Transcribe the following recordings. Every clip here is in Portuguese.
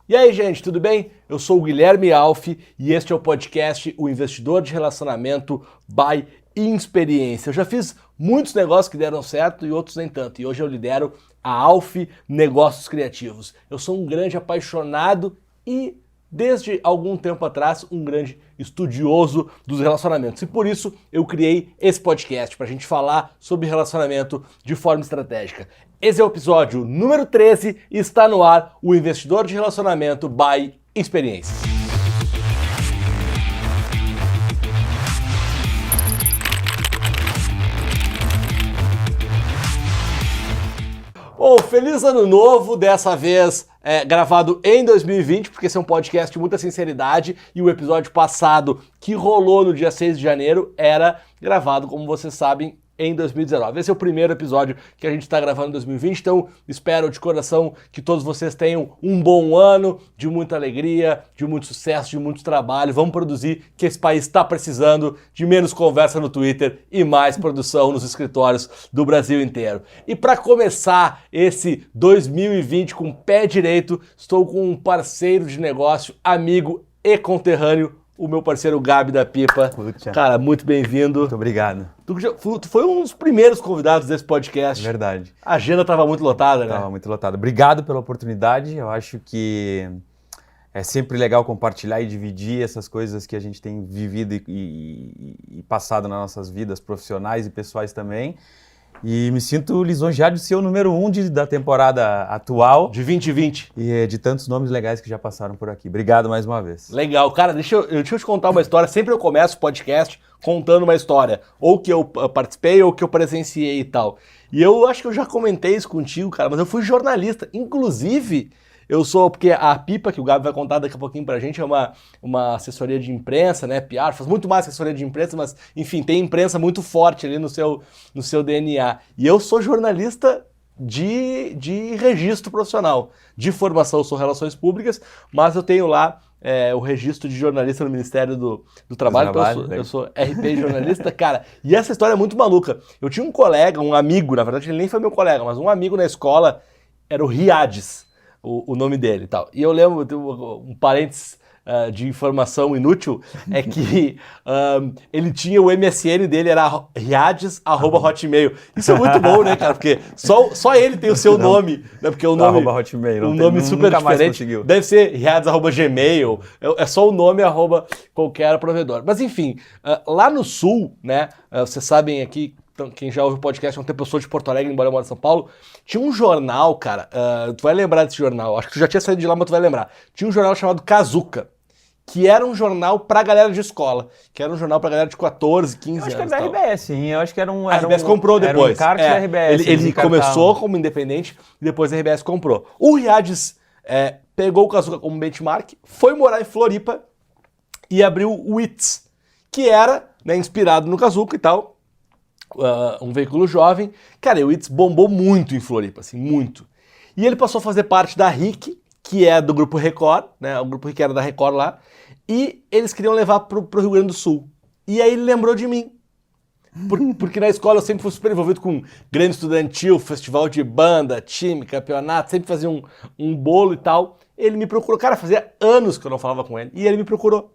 E aí, gente, tudo bem? Eu sou o Guilherme Alf e este é o podcast O Investidor de Relacionamento by Inexperiência. Eu já fiz muitos negócios que deram certo e outros nem tanto. E hoje eu lidero a Alf Negócios Criativos. Eu sou um grande apaixonado e, desde algum tempo atrás, um grande estudioso dos relacionamentos. E por isso eu criei esse podcast, para a gente falar sobre relacionamento de forma estratégica. Esse é o episódio número 13 e está no ar o Investidor de Relacionamento by Experiência. Bom, feliz ano novo, dessa vez gravado em 2020, porque esse é um podcast de muita sinceridade e o episódio passado, que rolou no dia 6 de janeiro, era gravado, como vocês sabem, em 2019. Esse é o primeiro episódio que a gente está gravando em 2020, então espero de coração que todos vocês tenham um bom ano, de muita alegria, de muito sucesso, de muito trabalho. Vamos produzir, que esse país está precisando de menos conversa no Twitter e mais produção nos escritórios do Brasil inteiro. E para começar esse 2020 com o pé direito, estou com um parceiro de negócio, amigo e conterrâneo, o meu parceiro Gabi da Pipa. Puxa. Cara, muito bem-vindo. Muito obrigado. Tu foi um dos primeiros convidados desse podcast. Verdade. A agenda estava muito lotada, né? Estava muito lotado. Obrigado pela oportunidade. Eu acho que é sempre legal compartilhar e dividir essas coisas que a gente tem vivido e passado nas nossas vidas profissionais e pessoais também. E me sinto lisonjeado de ser o número 1 da temporada atual. De 2020. E de tantos nomes legais que já passaram por aqui. Obrigado mais uma vez. Legal. Cara, deixa eu te contar uma história. Sempre eu começo o podcast contando uma história. Ou que eu participei, ou que eu presenciei e tal. E eu acho que eu já comentei isso contigo, cara, mas eu fui jornalista. Inclusive, eu sou, porque a Pipa, que o Gabi vai contar daqui a pouquinho pra gente, é uma assessoria de imprensa, né, PR, faz muito mais assessoria de imprensa, mas, enfim, tem imprensa muito forte ali no seu DNA. E eu sou jornalista de registro profissional. De formação, eu sou Relações Públicas, mas eu tenho lá o registro de jornalista no Ministério do Trabalho, então eu sou RP jornalista, cara. E essa história é muito maluca. Eu tinha um colega, um amigo, na verdade ele nem foi meu colega, mas um amigo na escola, era o Riades, o nome dele e tal. E eu lembro, um parênteses de informação inútil, é que ele tinha o MSN dele, era riades@hotmail. Isso é muito bom, né, cara? Porque só ele tem o seu nome, né? Porque o nome, @hotmail, nome super nunca mais diferente. conseguiu. Deve ser riades@gmail, é só o nome qualquer provedor. Mas enfim, lá no Sul, né, vocês sabem aqui, quem já ouve o podcast, não tem pessoa de Porto Alegre, embora eu moro em São Paulo, tinha um jornal, cara, tu vai lembrar desse jornal, acho que tu já tinha saído de lá, mas tu vai lembrar. Tinha um jornal chamado Kazuca, que era um jornal pra galera de escola, que era um jornal pra galera de 14, 15 anos. Eu acho que era da RBS, sim. Eu acho que era um... A RBS comprou depois. Era um encarte da RBS. Ele começou como independente e depois a RBS comprou. O Riades pegou o Kazuca como benchmark, foi morar em Floripa e abriu o Wits, que era, né, inspirado no Kazuca e tal, um veículo jovem. Cara, o Wits bombou muito em Floripa, assim, muito. E ele passou a fazer parte da RIC, que é do Grupo Record, né? O Grupo RIC era da Record lá, e eles queriam levar pro Rio Grande do Sul. E aí ele lembrou de mim. Porque na escola eu sempre fui super envolvido com Grêmio Estudantil, festival de banda, time, campeonato, sempre fazia um bolo e tal. Ele me procurou, cara, fazia anos que eu não falava com ele, e ele me procurou.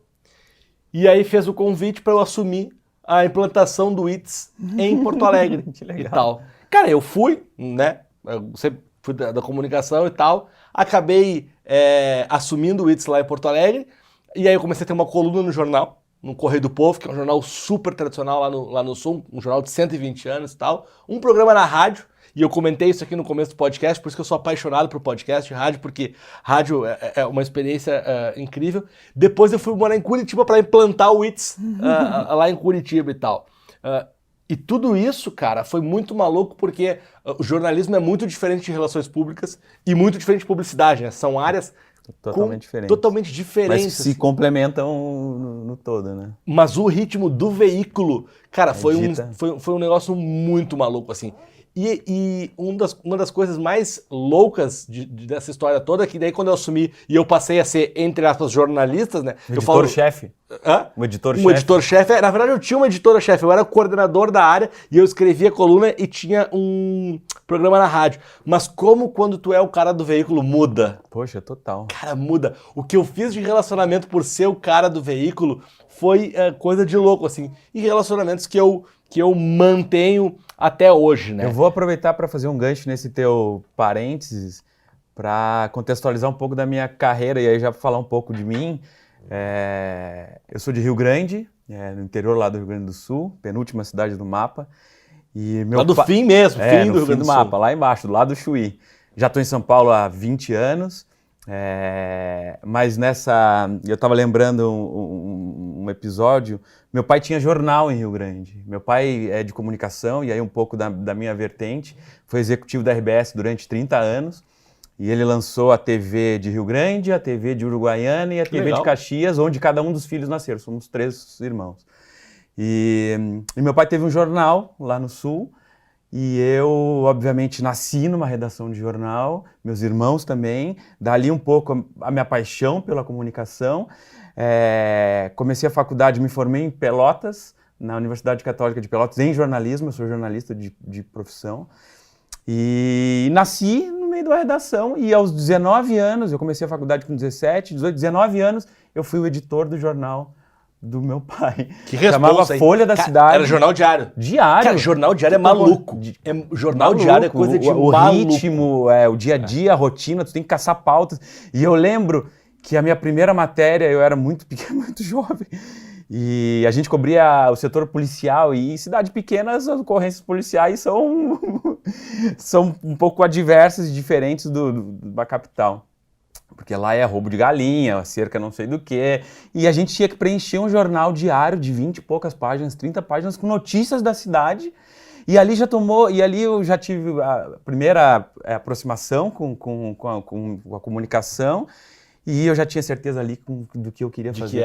E aí fez o convite para eu assumir a implantação do Wits em Porto Alegre e tal. Cara, eu fui, né? Eu sempre fui da comunicação e tal. Acabei assumindo o Wits lá em Porto Alegre. E aí eu comecei a ter uma coluna no jornal, no Correio do Povo, que é um jornal super tradicional lá no Sul, um jornal de 120 anos e tal. Um programa na rádio. E eu comentei isso aqui no começo do podcast, por isso que eu sou apaixonado por podcast e rádio, porque rádio é uma experiência incrível. Depois eu fui morar em Curitiba para implantar o Wits lá em Curitiba e tal. E tudo isso, cara, foi muito maluco, porque o jornalismo é muito diferente de relações públicas e muito diferente de publicidade, né? São áreas totalmente diferentes. Mas se complementam no todo, né? Mas o ritmo do veículo, cara, foi um negócio muito maluco, assim. E uma das coisas mais loucas dessa história toda é que daí quando eu assumi e eu passei a ser, entre aspas, jornalistas, né? Editor-chefe. Hã? Um editor-chefe. Um editor-chefe. Na verdade, eu tinha uma editora-chefe, eu era coordenador da área e eu escrevia coluna e tinha um programa na rádio. Mas como quando tu é o cara do veículo muda? Poxa, total. Cara, muda. O que eu fiz de relacionamento por ser o cara do veículo foi coisa de louco, assim. E relacionamentos que eu mantenho até hoje, né? Eu vou aproveitar para fazer um gancho nesse teu parênteses para contextualizar um pouco da minha carreira e aí já falar um pouco de mim. Eu sou de Rio Grande, no interior lá do Rio Grande do Sul, penúltima cidade do mapa. E lá do fim mesmo, fim do Rio Grande do Sul. Mapa, lá embaixo, do lado do Chuí. Já estou em São Paulo há 20 anos, mas eu estava lembrando um episódio. Meu pai tinha jornal em Rio Grande. Meu pai é de comunicação, e aí um pouco da minha vertente. Foi executivo da RBS durante 30 anos. E ele lançou a TV de Rio Grande, a TV de Uruguaiana e a TV de Caxias, onde cada um dos filhos nasceram. Somos 3 irmãos. E meu pai teve um jornal lá no Sul. E eu, obviamente, nasci numa redação de jornal, meus irmãos também. Dali um pouco a minha paixão pela comunicação. Comecei a faculdade, me formei em Pelotas, na Universidade Católica de Pelotas, em jornalismo. Eu sou jornalista de profissão. E nasci no meio da redação e aos 19 anos, eu comecei a faculdade com 17, 18, 19 anos, eu fui o editor do jornal do meu pai. Que responsa, chamava Folha da Cidade. Era jornal diário. Diário. Cara, jornal diário é maluco. Jornal diário é coisa de o maluco. ritmo, o dia a dia, a rotina, tu tem que caçar pautas. E eu lembro que a minha primeira matéria, eu era muito pequeno, muito jovem, e a gente cobria o setor policial, e em cidade pequena as ocorrências policiais são um pouco adversas e diferentes da capital. Porque lá é roubo de galinha, cerca não sei do que, e a gente tinha que preencher um jornal diário de 20 e poucas páginas, 30 páginas, com notícias da cidade, e ali eu já tive a primeira aproximação com a comunicação. E eu já tinha certeza ali do que eu queria fazer,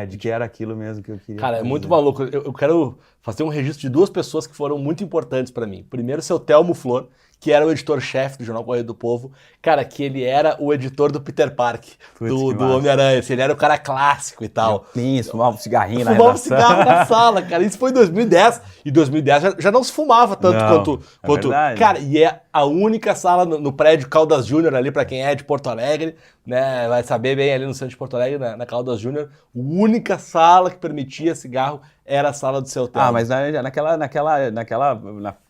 de que era aquilo mesmo que eu queria fazer. Cara, é muito maluco. Eu quero fazer um registro de 2 pessoas que foram muito importantes pra mim. Primeiro, o seu Telmo Flor, que era o editor-chefe do Jornal Correio do Povo. Cara, que ele era o editor do Peter Parker, do Homem-Aranha. Ele era o cara clássico e tal. Fumava um cigarrinho na redação. Fumava cigarro redação. na sala, cara. Isso foi em 2010. E 2010 já não se fumava tanto quanto... Verdade. Cara, e é a única sala no prédio Caldas Júnior, ali, pra quem é de Porto Alegre, né? Vai saber bem ali no centro de Porto Alegre, na Caldas Júnior. A única sala que permitia cigarro era a sala do seu Telmo. Mas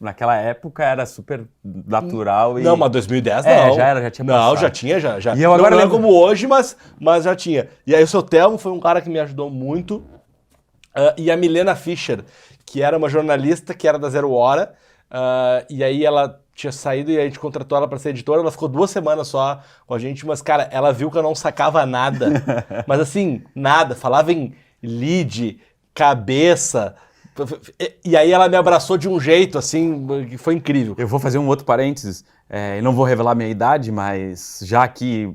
naquela época era super natural. Não, mas 2010 não. Já tinha passado. Não, já tinha, já. E eu agora não é como hoje, mas já tinha. E aí o seu Telmo foi um cara que me ajudou muito. E a Milena Fischer, que era uma jornalista que era da Zero Hora. E aí ela tinha saído e a gente contratou ela para ser editora. Ela ficou 2 semanas só com a gente, mas, cara, ela viu que eu não sacava nada. Mas assim, nada. Falava em lead, cabeça. E aí ela me abraçou de um jeito, assim, que foi incrível. Eu vou fazer um outro parênteses. Eu não vou revelar minha idade, mas já que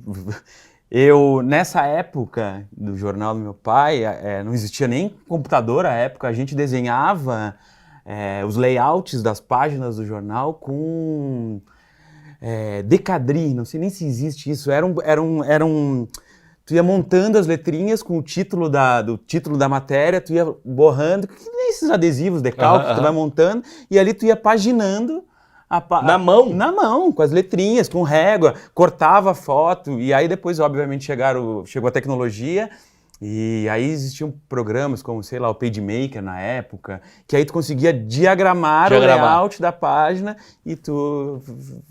nessa época do jornal do meu pai, não existia nem computador à época, a gente desenhava os layouts das páginas do jornal com decadri, não sei nem se existe isso, tu ia montando as letrinhas com o título da matéria, tu ia borrando, que nem esses adesivos, decalque, tu vai montando, e ali tu ia paginando na mão? Na mão, com as letrinhas, com régua, cortava a foto, e aí depois, obviamente, chegou a tecnologia, e aí existiam programas como, sei lá, o PageMaker na época, que aí tu conseguia diagramar o layout da página e tu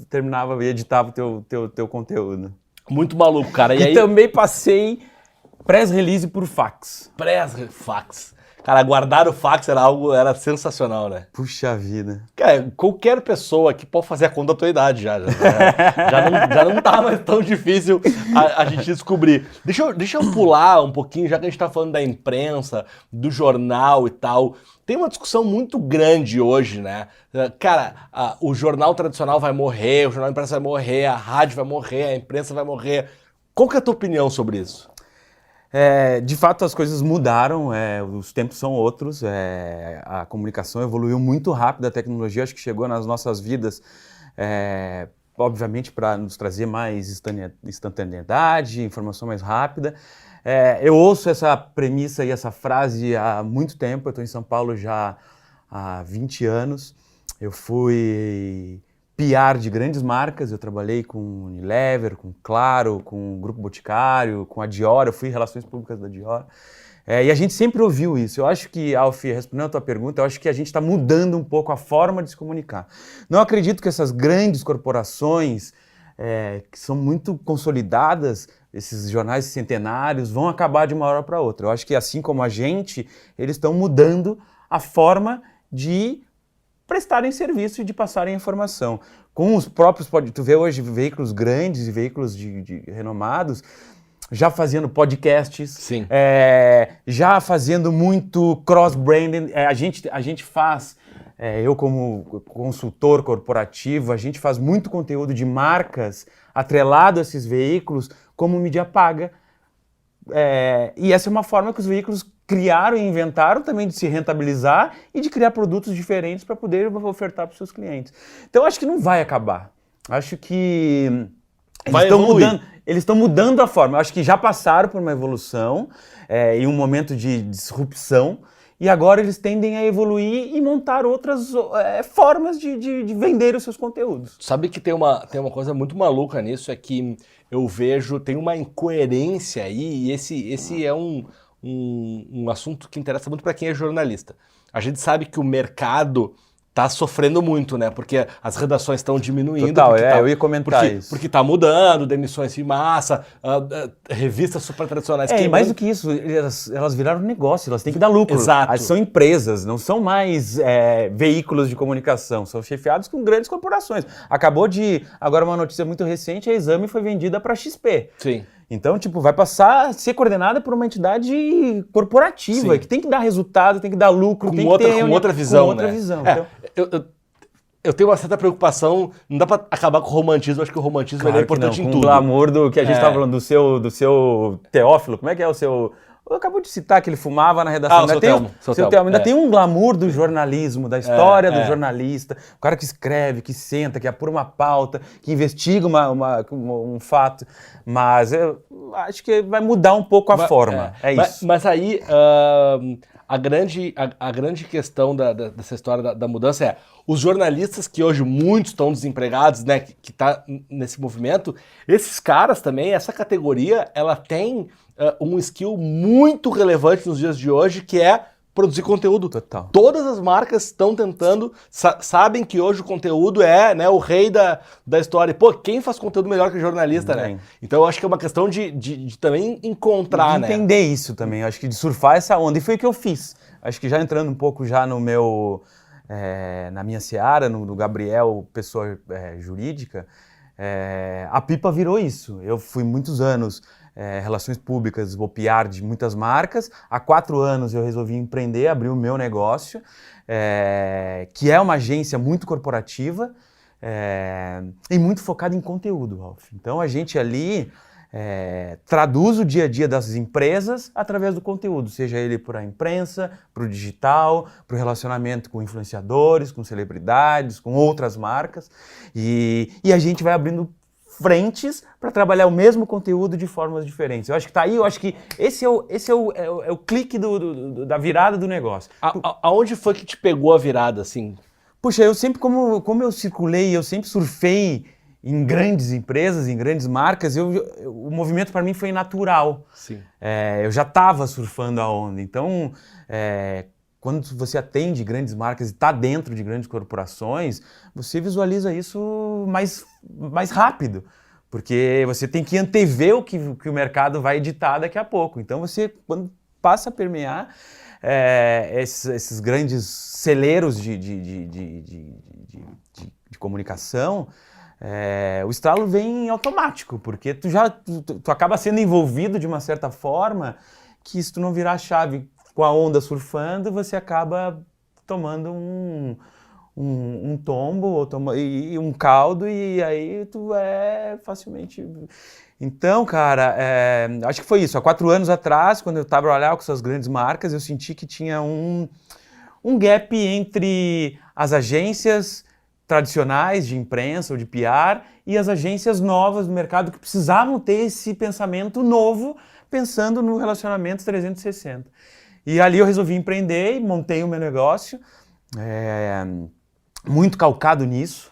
terminava e editava o teu conteúdo. Muito maluco, cara. E aí... também passei press release por fax. Fax. Cara, guardar o fax era sensacional, né? Puxa vida. Cara, qualquer pessoa aqui pode fazer a conta da tua idade já não tá mais tão difícil a gente descobrir. Deixa eu pular um pouquinho, já que a gente tá falando da imprensa, do jornal e tal. Tem uma discussão muito grande hoje, né? Cara, o jornal tradicional vai morrer, o jornal impresso vai morrer, a rádio vai morrer, a imprensa vai morrer. Qual que é a tua opinião sobre isso? De fato, as coisas mudaram, os tempos são outros, a comunicação evoluiu muito rápido, a tecnologia acho que chegou nas nossas vidas, obviamente para nos trazer mais instantaneidade, informação mais rápida. Eu ouço essa premissa e essa frase há muito tempo, eu estou em São Paulo já há 20 anos, eu fui PR de grandes marcas, eu trabalhei com Unilever, com Claro, com o Grupo Boticário, com a Dior, eu fui em relações públicas da Dior. E a gente sempre ouviu isso. Eu acho que, Alf, respondendo a tua pergunta, eu acho que a gente está mudando um pouco a forma de se comunicar. Não acredito que essas grandes corporações, que são muito consolidadas, esses jornais centenários, vão acabar de uma hora para outra. Eu acho que, assim como a gente, eles estão mudando a forma de prestarem serviço e de passarem informação. Com os próprios, tu vê hoje veículos grandes e veículos renomados, já fazendo podcasts, Sim. Já fazendo muito cross-branding. A gente faz, eu como consultor corporativo, a gente faz muito conteúdo de marcas atrelado a esses veículos como mídia paga. E essa é uma forma que os veículos criaram e inventaram também de se rentabilizar e de criar produtos diferentes para poder ofertar para os seus clientes. Então, acho que não vai acabar. Acho que eles estão mudando a forma. Eu acho que já passaram por uma evolução e um momento de disrupção e agora eles tendem a evoluir e montar outras formas de vender os seus conteúdos. Sabe que tem uma coisa muito maluca nisso, é que eu vejo, tem uma incoerência aí, e esse é um assunto que interessa muito para quem é jornalista. A gente sabe que o mercado tá sofrendo muito, né? Porque as redações estão diminuindo. Total, eu ia comentar isso. Porque tá mudando, demissões em massa, revistas super tradicionais queimando. Mais do que isso, elas viraram negócio, elas têm que dar lucro. Exato. Elas são empresas, não são mais veículos de comunicação, são chefiados com grandes corporações. Agora uma notícia muito recente, a Exame foi vendida para XP. Sim. Então, vai passar a ser coordenada por uma entidade corporativa, que tem que dar resultado, tem que dar lucro, com outra visão, né? Então, eu tenho uma certa preocupação, não dá pra acabar com o romantismo, acho que o romantismo é importante em tudo. Com o glamour do que a gente estava falando, do seu Teófilo, como é que é o seu... Acabou de citar que ele fumava na redação. Seu Telmo. Ainda tem um glamour do jornalismo, da história do jornalista, o cara que escreve, que senta, que apura uma pauta, que investiga um fato. Mas eu acho que vai mudar um pouco a forma. Isso. Mas aí a grande questão dessa história da mudança é os jornalistas que hoje muitos estão desempregados, né, que tá nesse movimento, esses caras também, essa categoria, ela tem um skill muito relevante nos dias de hoje, que é produzir conteúdo. Total. Todas as marcas estão tentando, sabem que hoje o conteúdo é, né, o rei da história. Pô, quem faz conteúdo melhor que jornalista, né? Então eu acho que é uma questão de também encontrar, né? Entender isso também, eu acho que de surfar essa onda. E foi o que eu fiz. Acho que já entrando um pouco já no meu... na minha seara, no Gabriel, pessoa jurídica, a Pipa virou isso. Eu fui muitos anos relações públicas, vou PR de muitas marcas. Há 4 anos eu resolvi empreender, abrir o meu negócio, que é uma agência muito corporativa e muito focada em conteúdo, Alf. Então a gente ali traduz o dia a dia das empresas através do conteúdo, seja ele para a imprensa, para o digital, para o relacionamento com influenciadores, com celebridades, com outras marcas, e a gente vai abrindo frentes para trabalhar o mesmo conteúdo de formas diferentes. Eu acho que tá aí, eu acho que esse é o clique da virada do negócio. Aonde foi que te pegou a virada, assim? Puxa, eu sempre, como eu circulei, eu sempre surfei em grandes empresas, em grandes marcas, o movimento para mim foi natural. Sim. Eu já estava surfando a onda. Então, quando você atende grandes marcas e está dentro de grandes corporações, você visualiza isso mais rápido, porque você tem que antever o que o mercado vai editar daqui a pouco. Então, você, quando passa a permear esses grandes celeiros de comunicação, o estralo vem automático, porque tu acaba sendo envolvido de uma certa forma que se tu não virar a chave com a onda surfando, você acaba tomando um tombo e um caldo, e aí tu é facilmente... Então, cara, acho que foi isso. Há 4 anos atrás, quando eu estava trabalhando com essas grandes marcas, eu senti que tinha um gap entre as agências tradicionais de imprensa ou de PR e as agências novas do mercado que precisavam ter esse pensamento novo, pensando no relacionamento 360. E ali eu resolvi empreender e montei o meu negócio, muito calcado nisso,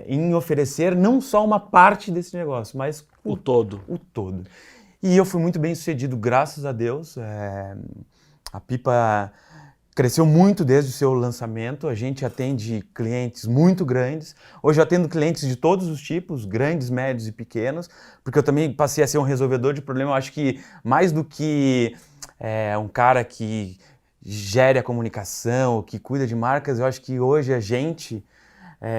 em oferecer não só uma parte desse negócio, mas o todo. O todo. E eu fui muito bem sucedido, graças a Deus. A Pipa cresceu muito desde o seu lançamento. A gente atende clientes muito grandes. Hoje eu atendo clientes de todos os tipos, grandes, médios e pequenos, porque eu também passei a ser um resolvedor de problema. Eu acho que mais do que um cara que gere a comunicação, que cuida de marcas, eu acho que hoje a gente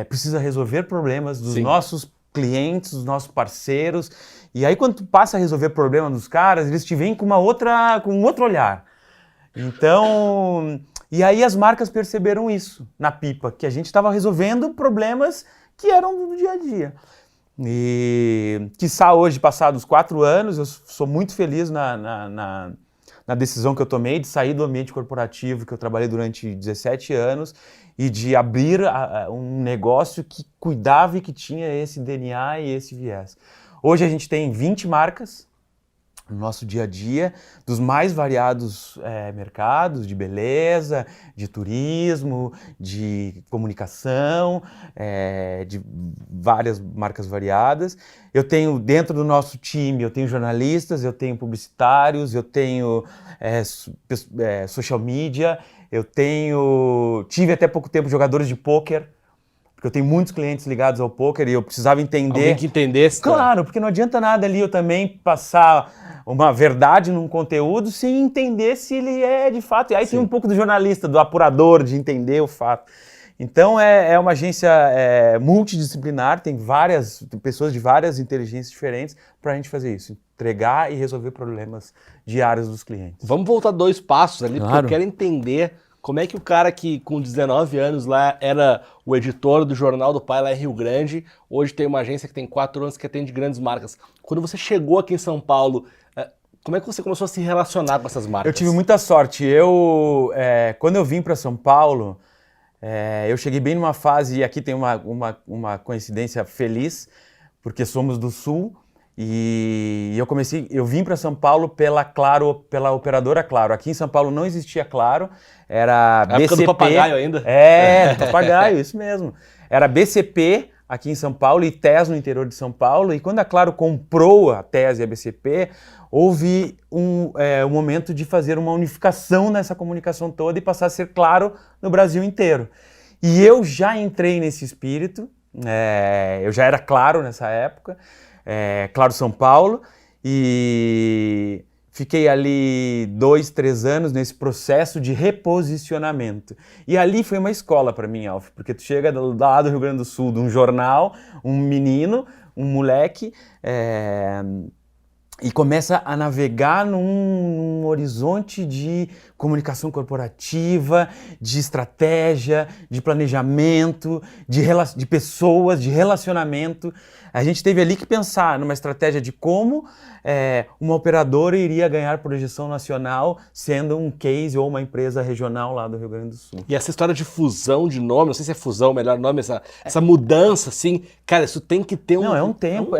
precisa resolver problemas dos nossos clientes, dos nossos parceiros. E aí quando tu passa a resolver problema dos caras, eles te veem com um outro olhar. Então, e aí as marcas perceberam isso na Pipa, que a gente estava resolvendo problemas que eram do dia a dia. E quiçá hoje, passados 4 anos, eu sou muito feliz na decisão que eu tomei de sair do ambiente corporativo, que eu trabalhei durante 17 anos, e de abrir um negócio que cuidava e que tinha esse DNA e esse viés. Hoje a gente tem 20 marcas no nosso dia a dia, dos mais variados mercados, de beleza, de turismo, de comunicação, de várias marcas variadas. Eu tenho, dentro do nosso time, eu tenho jornalistas, eu tenho publicitários, eu tenho social media, tive até pouco tempo jogadores de pôquer, porque eu tenho muitos clientes ligados ao pôquer e eu precisava entender... Alguém que entendesse. Claro, porque não adianta nada ali eu também passar uma verdade num conteúdo sem entender se ele é de fato. E aí tem um pouco do jornalista, do apurador, de entender o fato. Então é uma agência multidisciplinar, tem pessoas de várias inteligências diferentes para a gente fazer isso. Entregar e resolver problemas diários dos clientes. Vamos voltar 2 passos ali, Claro. porque eu quero entender como é que o cara que com 19 anos lá era o editor do Jornal do Pai lá em Rio Grande, hoje tem uma agência que tem 4 anos que atende grandes marcas. Quando você chegou aqui em São Paulo, como é que você começou a se relacionar com essas marcas? Eu tive muita sorte. Quando eu vim para São Paulo, eu cheguei bem numa fase, e aqui tem uma coincidência feliz, porque somos do Sul, e eu vim para São Paulo pela operadora Claro. Aqui em São Paulo não existia Claro, era BCP. Época do papagaio ainda? Do papagaio, isso mesmo. Era BCP aqui em São Paulo e TES no interior de São Paulo, e quando a Claro comprou a TES e a BCP, houve um momento de fazer uma unificação nessa comunicação toda e passar a ser Claro no Brasil inteiro. E eu já entrei nesse espírito, eu já era Claro nessa época, Claro São Paulo, e fiquei ali 2, 3 anos nesse processo de reposicionamento. E ali foi uma escola para mim, Alf, porque tu chega lá do Rio Grande do Sul, de um jornal, um menino, um moleque, e começa a navegar num horizonte de comunicação corporativa, de estratégia, de planejamento, de pessoas, de relacionamento. A gente teve ali que pensar numa estratégia de como uma operadora iria ganhar projeção nacional sendo um case ou uma empresa regional lá do Rio Grande do Sul. E essa história de fusão de nome, não sei se é fusão o melhor nome, essa mudança, assim, cara, isso tem que ter um... Não, é um tempo,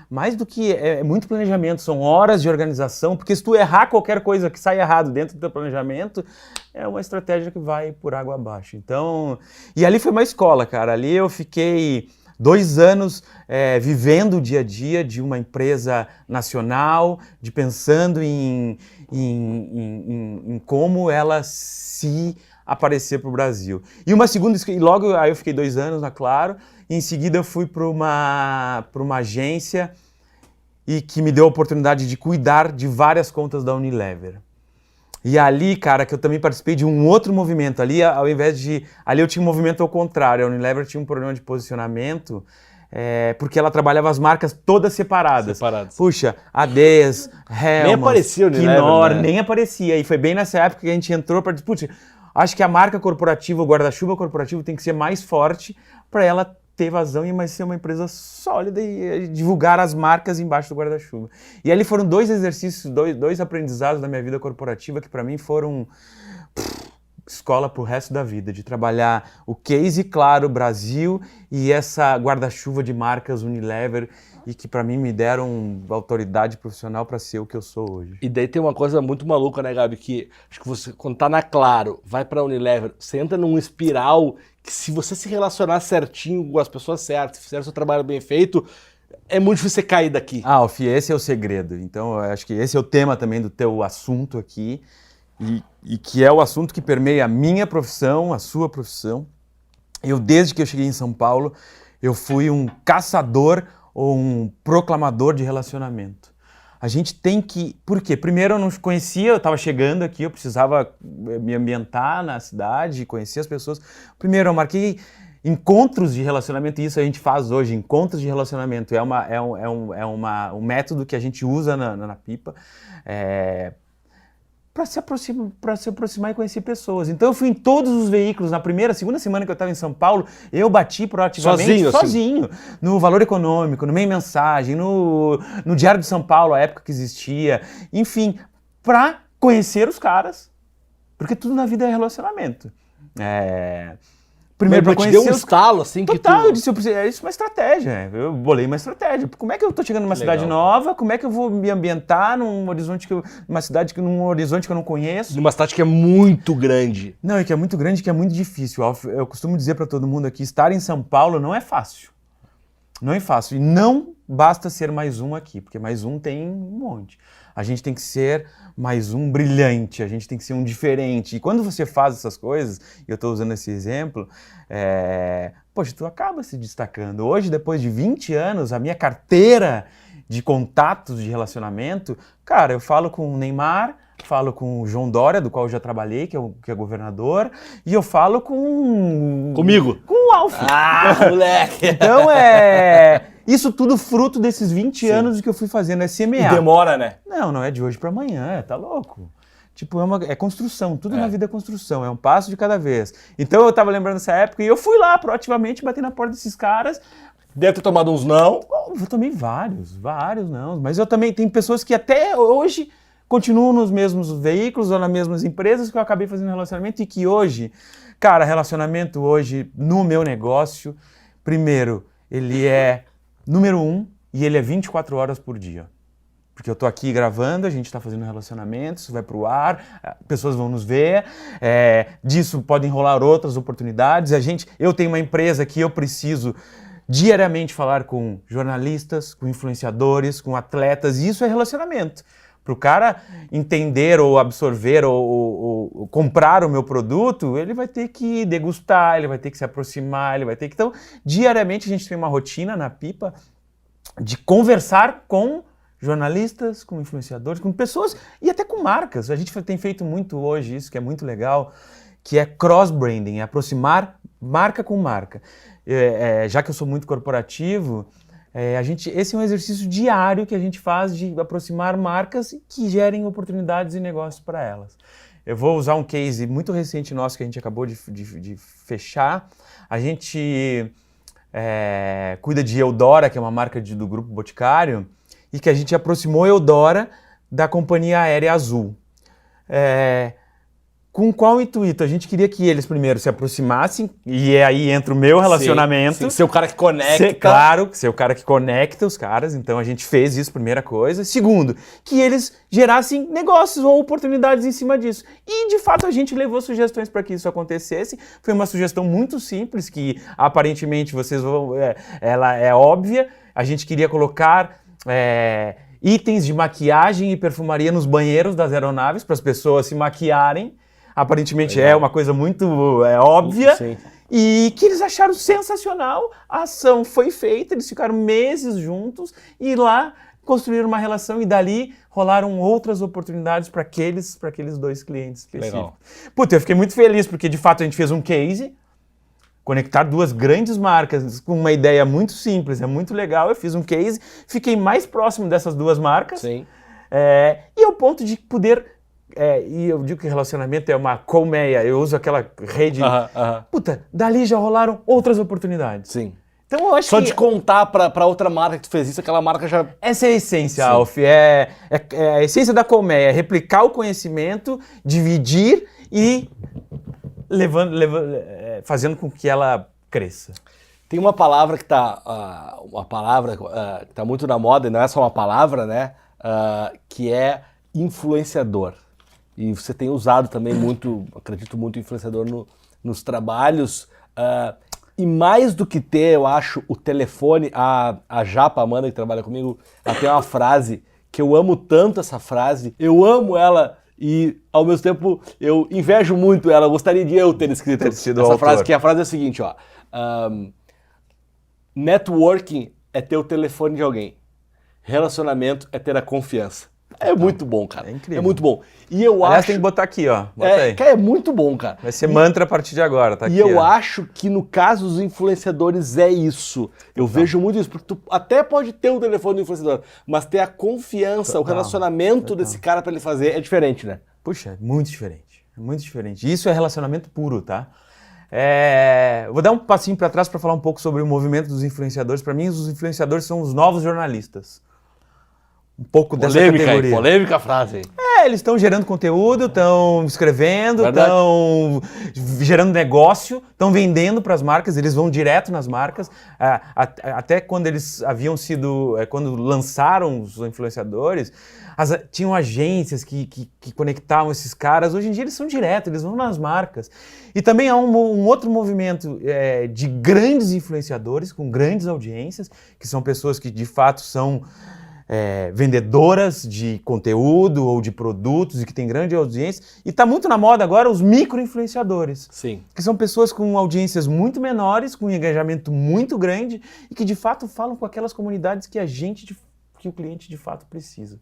mais do que... É muito planejamento, são horas de organização, porque se tu errar qualquer coisa que sai errado dentro do teu planejamento, é uma estratégia que vai por água abaixo. Então, e ali foi uma escola, cara, ali eu fiquei 2 anos vivendo o dia a dia de uma empresa nacional, pensando em como ela se aparecer para o Brasil. E logo aí eu fiquei 2 anos na Claro, e em seguida eu fui para uma agência e que me deu a oportunidade de cuidar de várias contas da Unilever. E ali, cara, que eu também participei de um outro movimento. Ali, ao invés de... Ali eu tinha um movimento ao contrário. A Unilever tinha um problema de posicionamento, porque ela trabalhava as marcas todas separadas. Puxa, Adez, Hellmann's, nem aparecia o Unilever, Knorr, né? nem aparecia. E foi bem nessa época que a gente entrou para... Putz, acho que a marca corporativa, o guarda-chuva corporativo tem que ser mais forte para ela ter vazão e ser uma empresa sólida e divulgar as marcas embaixo do guarda-chuva. E ali foram 2 exercícios, dois aprendizados da minha vida corporativa que para mim foram escola pro resto da vida, de trabalhar o case, claro, Brasil e essa guarda-chuva de marcas Unilever e que para mim me deram autoridade profissional para ser o que eu sou hoje. E daí tem uma coisa muito maluca, né, Gabi, que acho que você, quando tá na Claro, vai pra Unilever, você entra num espiral que se você se relacionar certinho com as pessoas certas, se fizer o seu trabalho bem feito, é muito difícil você cair daqui. Alfie, esse é o segredo. Então, eu acho que esse é o tema também do teu assunto aqui e que é o assunto que permeia a minha profissão, a sua profissão. Eu, desde que eu cheguei em São Paulo, eu fui um caçador ou um proclamador de relacionamento. A gente tem que... Por quê? Primeiro, eu não conhecia, eu estava chegando aqui, eu precisava me ambientar na cidade, conhecer as pessoas. Primeiro, eu marquei encontros de relacionamento, e isso a gente faz hoje, encontros de relacionamento. É um método que a gente usa na Pipa para se aproximar e conhecer pessoas. Então eu fui em todos os veículos. Na segunda semana que eu estava em São Paulo, eu bati proativamente sozinho. No Valor Econômico, no Meio Mensagem, no Diário de São Paulo, a época que existia. Enfim, para conhecer os caras. Porque tudo na vida é relacionamento. Primeiro, mas te deu um estalo, assim, total, que tu... eu disse, isso é uma estratégia. Eu bolei uma estratégia. Como é que eu estou chegando numa cidade nova? Como é que eu vou me ambientar num horizonte num horizonte que eu não conheço? Numa cidade que é muito grande. Não, e que é muito grande, que é muito difícil. Eu costumo dizer para todo mundo aqui, estar em São Paulo não é fácil. Não é fácil. E não basta ser mais um aqui, porque mais um tem um monte. A gente tem que ser mais um brilhante, a gente tem que ser um diferente. E quando você faz essas coisas, e eu estou usando esse exemplo, poxa, tu acaba se destacando. Hoje, depois de 20 anos, a minha carteira de contatos de relacionamento, cara, eu falo com o Neymar, falo com o João Dória, do qual eu já trabalhei, que é governador, e eu falo com... Comigo? Com o Alfie. Ah, moleque! Então, isso tudo fruto desses 20 anos que eu fui fazendo, é semear. E demora, né? Não é de hoje para amanhã, tá louco. Tipo, é construção, tudo na vida é construção, é um passo de cada vez. Então eu tava lembrando dessa época e eu fui lá proativamente bater na porta desses caras. Deve ter tomado uns não. Eu tomei vários não. Mas eu também, tem pessoas que até hoje continuam nos mesmos veículos ou nas mesmas empresas que eu acabei fazendo relacionamento e que hoje, cara, relacionamento hoje no meu negócio, primeiro, ele é número 1 e ele é 24 horas por dia. Porque eu tô aqui gravando, a gente tá fazendo relacionamento, isso vai pro ar, pessoas vão nos ver, disso podem rolar outras oportunidades. Eu tenho uma empresa que eu preciso diariamente falar com jornalistas, com influenciadores, com atletas, e isso é relacionamento. Para o cara entender ou absorver ou comprar o meu produto, ele vai ter que degustar, ele vai ter que se aproximar, ele vai ter que... Então, diariamente a gente tem uma rotina na Pipa de conversar com jornalistas, com influenciadores, com pessoas e até com marcas. A gente tem feito muito hoje isso, que é muito legal, que é cross-branding, é aproximar marca com marca. Já que eu sou muito corporativo... esse é um exercício diário que a gente faz de aproximar marcas que gerem oportunidades e negócios para elas. Eu vou usar um case muito recente nosso que a gente acabou de fechar. A gente cuida de Eudora, que é uma marca do Grupo Boticário, e que a gente aproximou Eudora da companhia aérea Azul. Com qual intuito? A gente queria que eles primeiro se aproximassem, e aí entra o meu relacionamento. Sim, ser o cara que conecta. Claro, ser o cara que conecta os caras, então a gente fez isso, primeira coisa. Segundo, que eles gerassem negócios ou oportunidades em cima disso. E, de fato, a gente levou sugestões para que isso acontecesse. Foi uma sugestão muito simples, que aparentemente vocês vão... ela é óbvia. A gente queria colocar... itens de maquiagem e perfumaria nos banheiros das aeronaves para as pessoas se maquiarem. Aparentemente é uma coisa muito óbvia. Sim. E que eles acharam sensacional. A ação foi feita, eles ficaram meses juntos e lá construíram uma relação e dali rolaram outras oportunidades para aqueles 2 clientes específicos. Legal. Puta, eu fiquei muito feliz porque de fato a gente fez um case, conectar 2 grandes marcas com uma ideia muito simples, é muito legal. Eu fiz um case, fiquei mais próximo dessas 2 marcas. Sim. E ao ponto de poder e eu digo que relacionamento é uma colmeia, eu uso aquela rede. Puta, dali já rolaram outras oportunidades. Sim. Então eu acho Só que... de contar pra outra marca que tu fez isso, aquela marca já... Essa é a essência, Alf. É a essência da colmeia, é replicar o conhecimento, dividir e fazendo com que ela cresça. Tem uma palavra que tá que tá muito na moda, e não é só uma palavra, né? Que é influenciador. E você tem usado também muito, acredito muito, influenciador nos trabalhos. E mais do que ter, eu acho, o telefone, a Japa, a Amanda, que trabalha comigo, ela tem uma frase que eu amo tanto essa frase, eu amo ela e, ao mesmo tempo, eu invejo muito ela, eu gostaria de eu ter escrito essa frase, que a frase é a seguinte, ó. Networking é ter o telefone de alguém. Relacionamento é ter a confiança. É muito bom, cara. É incrível. É muito bom. E eu Aliás, acho... tem que botar aqui, ó. Bota aí. Cara, é muito bom, cara. Vai ser mantra a partir de agora, tá aqui. E eu acho que no caso dos influenciadores é isso. Eu vejo muito isso, porque tu até pode ter o telefone do influenciador, mas ter a confiança, o relacionamento desse cara pra ele fazer é diferente, né? Puxa, é muito diferente. É muito diferente. Isso é relacionamento puro, tá? Vou dar um passinho para trás para falar um pouco sobre o movimento dos influenciadores. Para mim, os influenciadores são os novos jornalistas. Um pouco dessa categoria. Polêmica a frase, hein? Eles estão gerando conteúdo, estão escrevendo, estão gerando negócio, estão vendendo para as marcas, eles vão direto nas marcas. Até quando eles haviam sido, quando lançaram os influenciadores, tinham agências que conectavam esses caras. Hoje em dia eles são direto, eles vão nas marcas. E também há um outro movimento de grandes influenciadores, com grandes audiências, que são pessoas que de fato são... vendedoras de conteúdo ou de produtos e que tem grande audiência. E está muito na moda agora os micro-influenciadores. Sim. Que são pessoas com audiências muito menores, com um engajamento muito grande e que de fato falam com aquelas comunidades que que o cliente de fato precisa.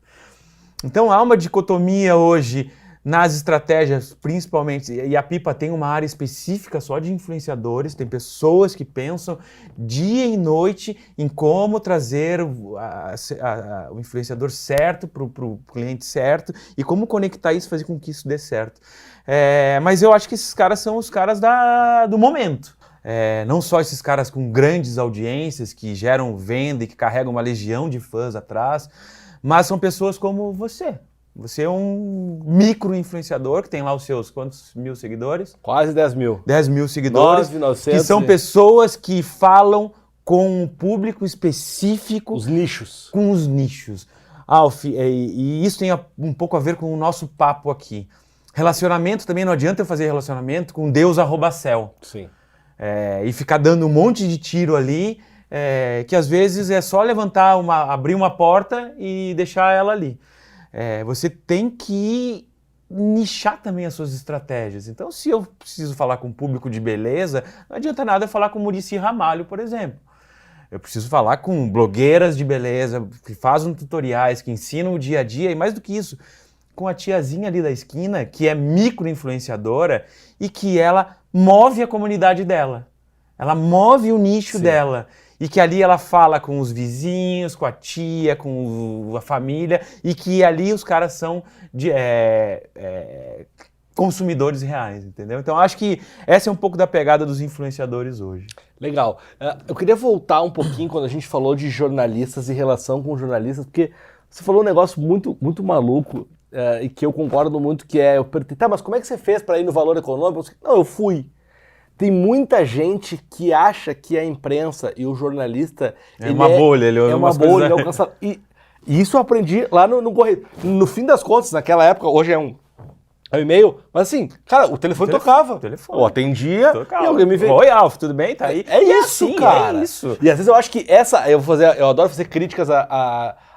Então há uma dicotomia hoje nas estratégias, principalmente, e a Pipa tem uma área específica só de influenciadores, tem pessoas que pensam dia e noite em como trazer o influenciador certo para o cliente certo e como conectar isso, fazer com que isso dê certo. Mas eu acho que esses caras são os caras do momento. Não só esses caras com grandes audiências que geram venda e que carregam uma legião de fãs atrás, mas são pessoas como você. Você é um micro-influenciador que tem lá os seus quantos mil seguidores? Quase 10 mil. 10 mil seguidores. 9.900. Que são pessoas que falam com um público específico. Os nichos. Com os nichos. Alf, e isso tem um pouco a ver com o nosso papo aqui. Relacionamento também, não adianta eu fazer relacionamento com Deus @céu. Sim. E ficar dando um monte de tiro ali, que às vezes é só abrir uma porta e deixar ela ali. Você tem que nichar também as suas estratégias. Então, se eu preciso falar com um público de beleza, não adianta nada eu falar com Muricy Ramalho, por exemplo. Eu preciso falar com blogueiras de beleza, que fazem tutoriais, que ensinam o dia a dia, e mais do que isso, com a tiazinha ali da esquina, que é micro-influenciadora e que ela move a comunidade dela. Ela move o nicho dela. E que ali ela fala com os vizinhos, com a tia, com a família, e que ali os caras são consumidores reais, entendeu? Então acho que essa é um pouco da pegada dos influenciadores hoje. Legal. Eu queria voltar um pouquinho quando a gente falou de jornalistas e relação com jornalistas, porque você falou um negócio muito, muito maluco e que eu concordo muito, que eu perguntei, tá, mas como é que você fez para ir no Valor Econômico? Não, eu fui. Tem muita gente que acha que a imprensa e o jornalista... uma bolha, ele é uma bolha, ele alcança... E isso eu aprendi lá no Correio. No fim das contas, naquela época, hoje é um e-mail, mas assim, cara, o telefone tocava. Eu atendia e alguém me veio. Oi, Alf, tudo bem? Tá aí. É isso, assim, cara. É isso. E às vezes eu acho que eu adoro fazer críticas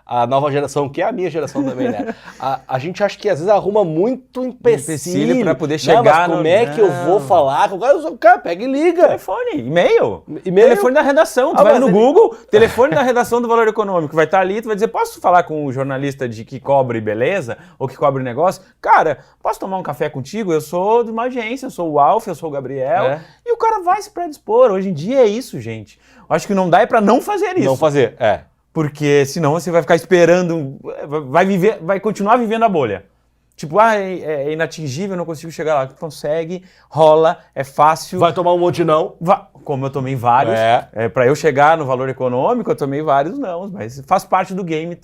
a nova geração, que é a minha geração também, né? A gente acha que às vezes arruma muito empecilho para poder chegar. Mas como é que eu vou falar? O cara pega e liga. Telefone, e-mail. Telefone da redação. Tu vai no Google, telefone da redação do Valor Econômico. Vai estar ali, tu vai dizer, posso falar com o jornalista que cobre beleza ou que cobre negócio? Cara, posso tomar um café contigo? Eu sou de uma agência, eu sou o Alf, eu sou o Gabriel. E o cara vai se predispor. Hoje em dia é isso, gente. Eu acho que não dá para não fazer isso. Não fazer, Porque senão você vai ficar esperando, vai continuar vivendo a bolha. Tipo, é inatingível, não consigo chegar lá. Consegue, rola, é fácil. Vai tomar um monte de não. Como eu tomei vários. Para eu chegar no valor econômico, eu tomei vários não. Mas faz parte do game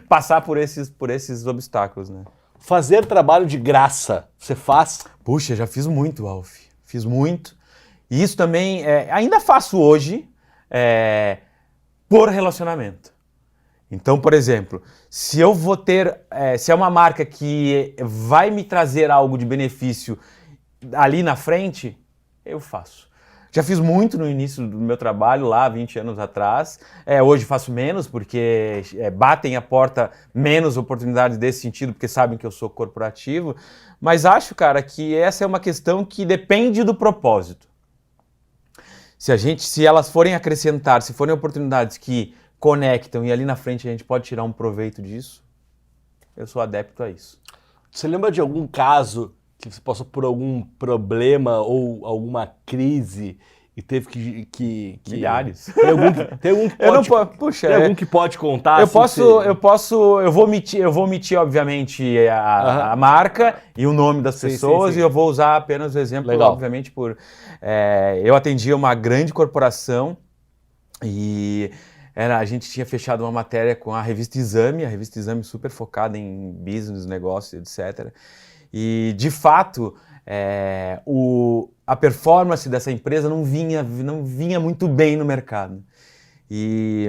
passar por esses obstáculos, né? Fazer trabalho de graça, você faz? Puxa, já fiz muito, Alf. Fiz muito. E isso também, ainda faço hoje, por relacionamento. Então, por exemplo, se eu vou ter, se é uma marca que vai me trazer algo de benefício ali na frente, eu faço. Já fiz muito no início do meu trabalho, lá 20 anos atrás. Hoje faço menos, porque batem a porta menos oportunidades desse sentido, porque sabem que eu sou corporativo. Mas acho, cara, que essa é uma questão que depende do propósito. Se elas forem acrescentar, se forem oportunidades que conectam e ali na frente a gente pode tirar um proveito disso, eu sou adepto a isso. Você lembra de algum caso que você passou por algum problema ou alguma crise e teve que... Milhares. Tem algum que pode, tem algum que pode contar? Eu vou omitir obviamente a marca e o nome das pessoas, e eu vou usar apenas o exemplo, obviamente, eu atendia uma grande corporação e a gente tinha fechado uma matéria com a revista Exame super focada em business, negócio, etc. E, de fato, a performance dessa empresa não vinha muito bem no mercado. E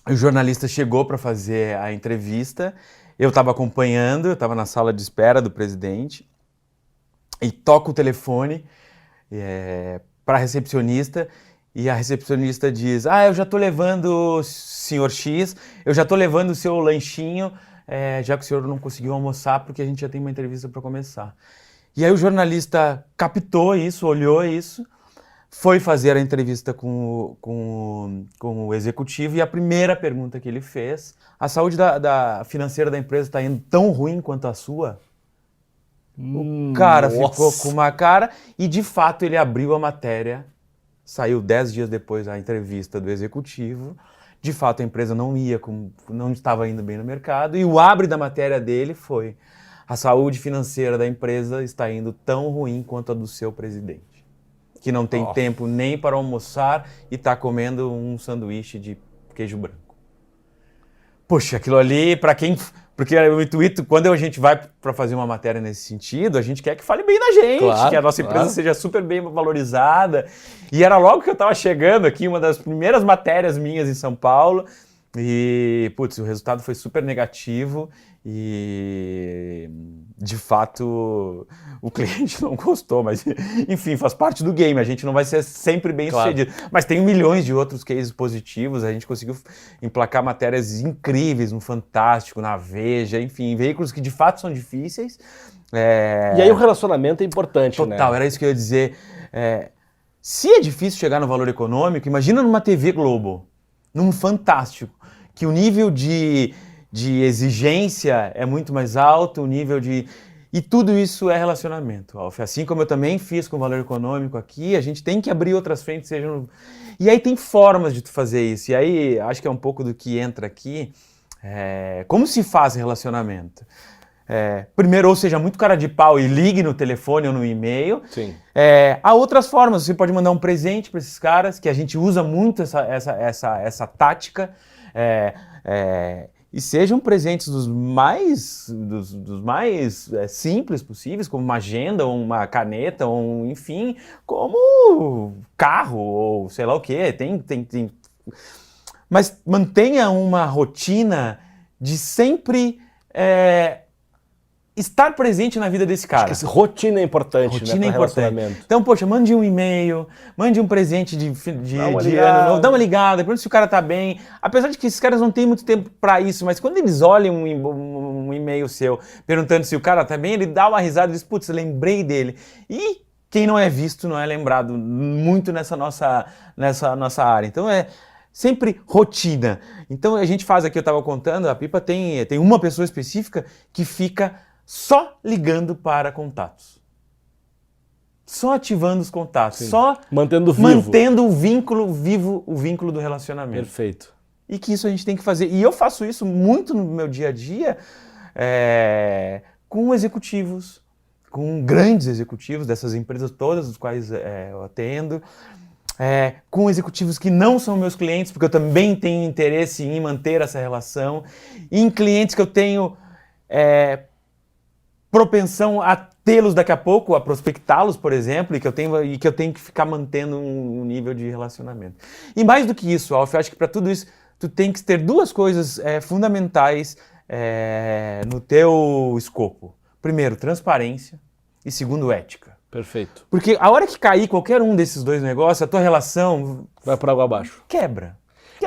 o jornalista chegou para fazer a entrevista, eu estava acompanhando, eu estava na sala de espera do presidente, e toco o telefone para a recepcionista, e a recepcionista diz, eu já estou levando, senhor X, eu já estou levando o seu lanchinho, já que o senhor não conseguiu almoçar, porque a gente já tem uma entrevista para começar. E aí o jornalista captou isso, olhou isso, foi fazer a entrevista com o executivo, e a primeira pergunta que ele fez, a saúde financeira da empresa está indo tão ruim quanto a sua? O cara ficou com uma cara, e de fato ele abriu a matéria. Saiu 10 dias depois a entrevista do executivo. De fato, a empresa não estava indo bem no mercado. E o abre da matéria dele foi: a saúde financeira da empresa está indo tão ruim quanto a do seu presidente, que não tem tempo nem para almoçar e está comendo um sanduíche de queijo branco. Poxa, aquilo ali, para quem... Porque o intuito, quando a gente vai para fazer uma matéria nesse sentido, a gente quer que fale bem da gente, que a nossa empresa seja super bem valorizada. E era logo que eu estava chegando aqui, uma das primeiras matérias minhas em São Paulo, e, o resultado foi super negativo e, de fato, o cliente não gostou, mas, enfim, faz parte do game, a gente não vai ser sempre bem sucedido. Mas tem milhões de outros cases positivos, a gente conseguiu emplacar matérias incríveis no Fantástico, na Veja, enfim, veículos que de fato são difíceis. E aí o relacionamento é importante, né? Total, era isso que eu ia dizer. Se é difícil chegar no valor econômico, imagina numa TV Globo, num Fantástico, que o nível de exigência é muito mais alto, o nível de... E tudo isso é relacionamento, Alf. Assim como eu também fiz com o valor econômico aqui, a gente tem que abrir outras frentes, E aí tem formas de tu fazer isso. E aí, acho que é um pouco do que entra aqui. Como se faz relacionamento? Primeiro, ou seja, muito cara de pau e ligue no telefone ou no e-mail. Sim. Há outras formas. Você pode mandar um presente para esses caras, que a gente usa muito essa tática. E sejam presentes dos mais simples possíveis, como uma agenda, ou uma caneta, ou enfim, como carro, ou sei lá o quê. Mas mantenha uma rotina de sempre estar presente na vida desse cara. Acho que rotina é importante, rotina é importante. Então, poxa, mande um e-mail, mande um presente de ano novo, dá uma ligada, pergunta se o cara tá bem. Apesar de que esses caras não têm muito tempo para isso, mas quando eles olham um e-mail seu perguntando se o cara tá bem, ele dá uma risada e diz, putz, lembrei dele. E quem não é visto não é lembrado muito nessa nossa área. Então sempre rotina. Então a gente faz aqui, eu estava contando, a Pipa tem uma pessoa específica que fica só ligando para contatos. Só ativando os contatos. Sim. Só mantendo o vínculo vivo, o vínculo do relacionamento. Perfeito. E que isso a gente tem que fazer. E eu faço isso muito no meu dia a dia, com executivos, com grandes executivos dessas empresas todas, dos quais eu atendo, com executivos que não são meus clientes, porque eu também tenho interesse em manter essa relação, e em clientes que eu tenho propensão a tê-los daqui a pouco, a prospectá-los, por exemplo, e que eu tenho que ficar mantendo um nível de relacionamento. E mais do que isso, Alf, eu acho que para tudo isso, tu tem que ter duas coisas fundamentais no teu escopo. Primeiro, transparência, e segundo, ética. Perfeito. Porque a hora que cair qualquer um desses dois negócios, a tua relação vai por água abaixo. Quebra.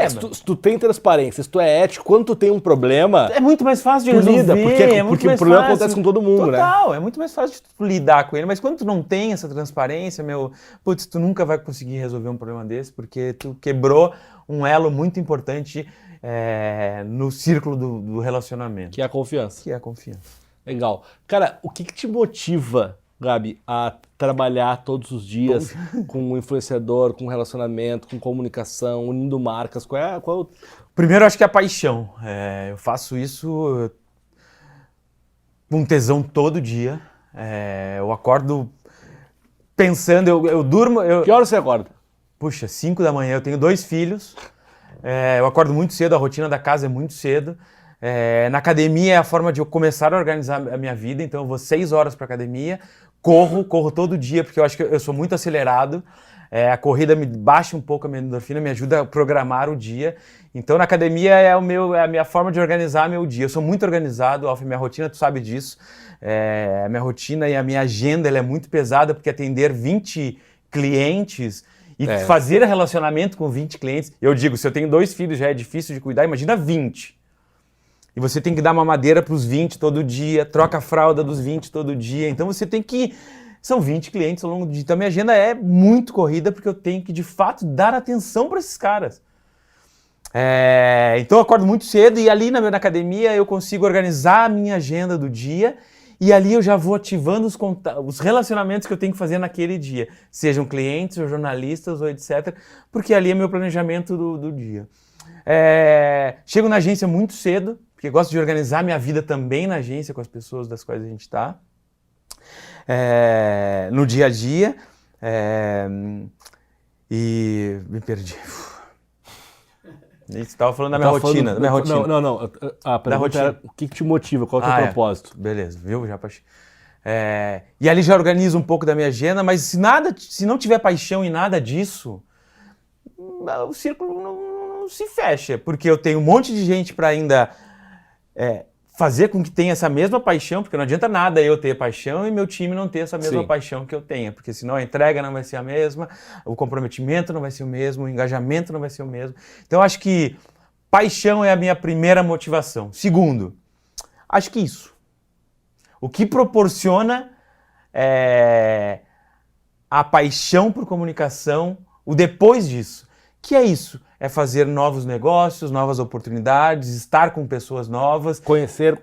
Se tu tem transparência, se tu é ético, quando tu tem um problema... É muito mais fácil de resolver. Porque o problema acontece com todo mundo, né? Total, é muito mais fácil de tu lidar com ele. Mas quando tu não tem essa transparência, tu nunca vai conseguir resolver um problema desse, porque tu quebrou um elo muito importante no círculo do relacionamento. Que é a confiança. Que é a confiança. Legal. Cara, o que te motiva, Gabi, a trabalhar todos os dias com um influenciador, com relacionamento, com comunicação, unindo marcas? Qual é o... Primeiro, acho que é a paixão. Eu faço isso com tesão todo dia. Eu acordo pensando, eu durmo... Que hora você acorda? Puxa, 5 da manhã. Eu tenho 2 filhos. Eu acordo muito cedo, a rotina da casa é muito cedo. Na academia é a forma de eu começar a organizar a minha vida, então eu vou 6 horas para academia, corro todo dia, porque eu acho que eu sou muito acelerado, a corrida me baixa um pouco a minha endorfina, me ajuda a programar o dia, então na academia é a minha forma de organizar meu dia. Eu sou muito organizado, Alf, minha rotina, tu sabe disso, a minha rotina e a minha agenda ela é muito pesada, porque atender 20 clientes... E fazer relacionamento com 20 clientes, eu digo, se eu tenho 2 filhos já é difícil de cuidar, imagina 20. E você tem que dar mamadeira para os 20 todo dia, troca a fralda dos 20 todo dia. Então você tem que... São 20 clientes ao longo do dia. Então a minha agenda é muito corrida porque eu tenho que, de fato, dar atenção para esses caras. Então eu acordo muito cedo e ali na academia eu consigo organizar a minha agenda do dia e ali eu já vou ativando os relacionamentos que eu tenho que fazer naquele dia. Sejam clientes ou jornalistas ou etc. Porque ali é meu planejamento do dia. Chego na agência muito cedo, porque gosto de organizar minha vida também na agência com as pessoas das quais a gente está, no dia a dia, e me perdi. Você estava falando da minha rotina. Não. A pergunta era o que te motiva, qual é o teu propósito? Beleza, viu? Já e ali já organizo um pouco da minha agenda, mas se não tiver paixão em nada disso, o círculo não se fecha, porque eu tenho um monte de gente para ainda fazer com que tenha essa mesma paixão, porque não adianta nada eu ter paixão e meu time não ter essa mesma paixão que eu tenho, porque senão a entrega não vai ser a mesma, o comprometimento não vai ser o mesmo, o engajamento não vai ser o mesmo. Então eu acho que paixão é a minha primeira motivação. Segundo, acho que isso. O que proporciona a paixão por comunicação, o depois disso, que é isso. É fazer novos negócios, novas oportunidades, estar com pessoas novas. Conhecer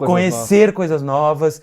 coisas novas.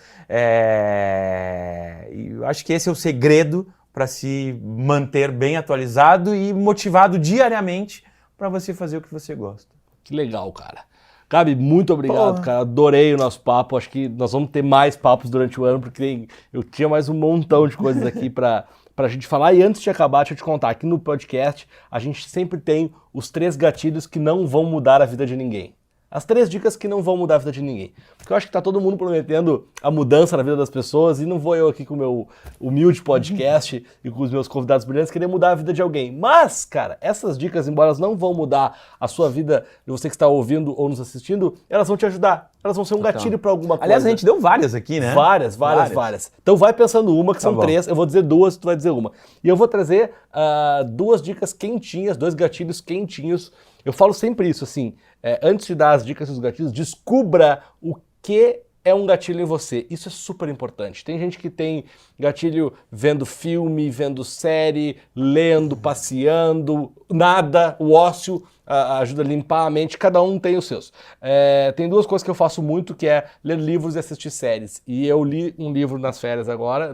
E eu acho que esse é o segredo para se manter bem atualizado e motivado diariamente para você fazer o que você gosta. Que legal, cara. Gabi, muito obrigado, cara. Adorei o nosso papo. Acho que nós vamos ter mais papos durante o ano, porque eu tinha mais um montão de coisas aqui para a gente falar. E antes de acabar, deixa eu te contar, aqui no podcast a gente sempre tem os 3 gatilhos que não vão mudar a vida de ninguém. As 3 dicas que não vão mudar a vida de ninguém. Porque eu acho que tá todo mundo prometendo a mudança na vida das pessoas e não vou eu aqui com o meu humilde podcast e com os meus convidados brilhantes querer mudar a vida de alguém. Mas, cara, essas dicas, embora elas não vão mudar a sua vida de você que está ouvindo ou nos assistindo, elas vão te ajudar. Elas vão ser um gatilho para alguma coisa. Aliás, a gente deu várias aqui, né? Várias. Então vai pensando uma, que são 3. Eu vou dizer 2, tu vai dizer uma. E eu vou trazer 2 dicas quentinhas, 2 gatilhos quentinhos. Eu falo sempre isso, assim, antes de dar as dicas dos gatilhos, descubra o que é um gatilho em você. Isso é super importante. Tem gente que tem gatilho vendo filme, vendo série, lendo, passeando, nada, o ócio ajuda a limpar a mente, cada um tem os seus. Tem 2 coisas que eu faço muito, que é ler livros e assistir séries. E eu li um livro nas férias agora,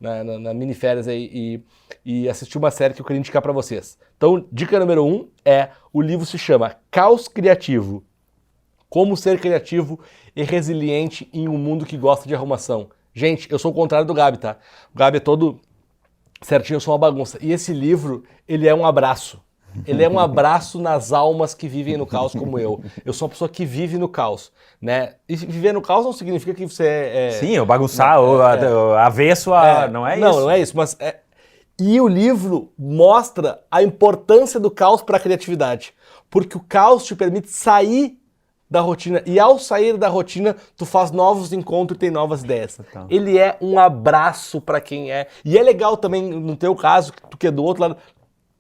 na mini férias aí, e assisti uma série que eu queria indicar para vocês. Então, dica número 1 o livro se chama Caos Criativo. Como ser criativo e resiliente em um mundo que gosta de arrumação. Gente, eu sou o contrário do Gabi, tá? O Gabi é todo certinho, eu sou uma bagunça. E esse livro, ele é um abraço. Ele é um abraço nas almas que vivem no caos como eu. Eu sou uma pessoa que vive no caos, né? E viver no caos não significa que você é... Sim, eu bagunçar, ou avesso não é isso. Não é isso, mas... E o livro mostra a importância do caos para a criatividade. Porque o caos te permite sair da rotina. E ao sair da rotina, tu faz novos encontros e tem novas ideias. Então. Ele é um abraço para quem é. E é legal também, no teu caso, tu que é do outro lado,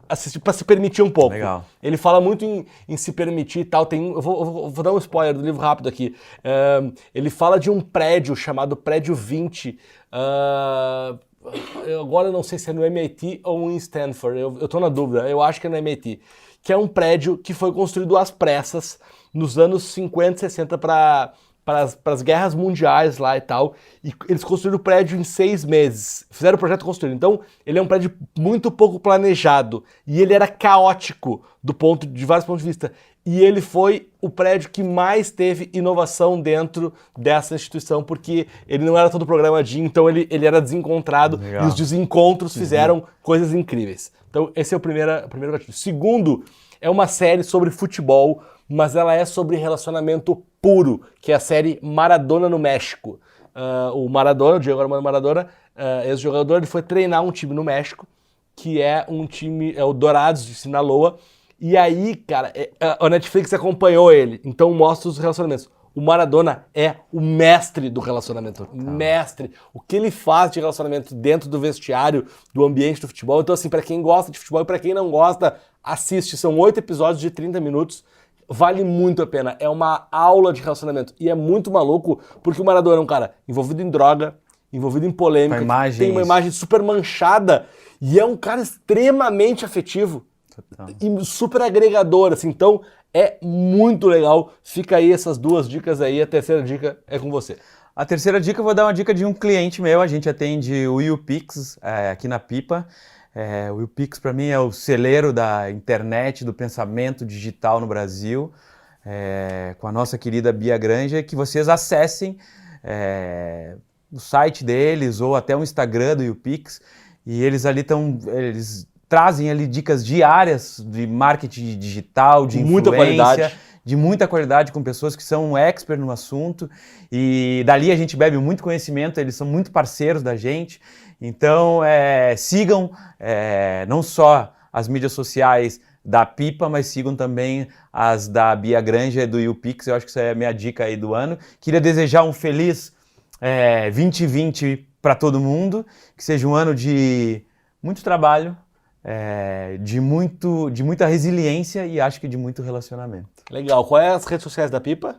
assistir para se permitir um pouco. Legal. Ele fala muito em se permitir e tal. Eu vou dar um spoiler do livro rápido aqui. Ele fala de um prédio chamado Prédio 20. Agora eu não sei se é no MIT ou em Stanford. Eu tô na dúvida. Eu acho que é no MIT. Que é um prédio que foi construído às pressas nos anos 50 e 60 para as guerras mundiais lá e tal. E eles construíram o prédio em 6 meses. Fizeram o projeto construído. Então, ele é um prédio muito pouco planejado. E ele era caótico de vários pontos de vista. E ele foi o prédio que mais teve inovação dentro dessa instituição, porque ele não era todo programadinho, então ele era desencontrado. Legal. E os desencontros fizeram coisas incríveis. Então, esse é o primeiro gatilho. Segundo, é uma série sobre futebol, mas ela é sobre relacionamento puro, que é a série Maradona no México. O Maradona, o Diego Armando Maradona, ex-jogador, ele foi treinar um time no México, que é um time, é o Dorados de Sinaloa. E aí, cara, a Netflix acompanhou ele, então mostra os relacionamentos. O Maradona é o mestre do relacionamento. Mestre. O que ele faz de relacionamento dentro do vestiário, do ambiente do futebol. Então, assim, pra quem gosta de futebol e pra quem não gosta, assiste. São 8 episódios de 30 minutos. Vale muito a pena. É uma aula de relacionamento. E é muito maluco, porque o Maradona é um cara envolvido em droga, envolvido em polêmica, tem uma imagem super manchada e é um cara extremamente afetivo. E super agregador, assim. Então, é muito legal. Fica aí essas 2 dicas aí. A terceira dica é com você. A terceira dica, eu vou dar uma dica de um cliente meu. A gente atende o YouPix aqui na Pipa. O YouPix, para mim, é o celeiro da internet, do pensamento digital no Brasil. Com a nossa querida Bia Granger, que vocês acessem o site deles ou até o Instagram do YouPix. E eles ali trazem ali dicas diárias de marketing digital, de influência, de muita qualidade, com pessoas que são expert no assunto. E dali a gente bebe muito conhecimento, eles são muito parceiros da gente. Então, sigam não só as mídias sociais da Pipa, mas sigam também as da Bia Granger e do YouPix. Eu acho que essa é a minha dica aí do ano. Queria desejar um feliz 2020 para todo mundo, que seja um ano de muito trabalho, de muita resiliência e acho que de muito relacionamento. Legal. Qual é as redes sociais da Pipa?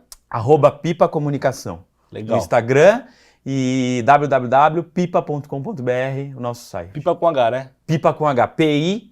@Pipa Comunicação. Legal. No Instagram e www.pipa.com.br, o nosso site. Pipa com H, né? Pipa com H. PIPAH.com.br.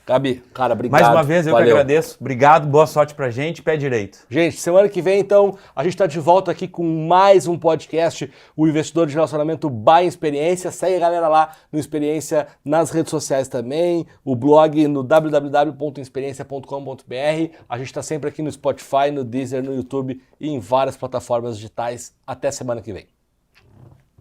Gabi, cara, obrigado. Mais uma vez, eu que agradeço. Obrigado, boa sorte pra gente, pé direito. Gente, semana que vem, então, a gente tá de volta aqui com mais um podcast, o Investidor de Relacionamento by Experiência. Segue a galera lá no Experiência, nas redes sociais também, o blog no www.experiência.com.br. A gente tá sempre aqui no Spotify, no Deezer, no YouTube e em várias plataformas digitais. Até semana que vem.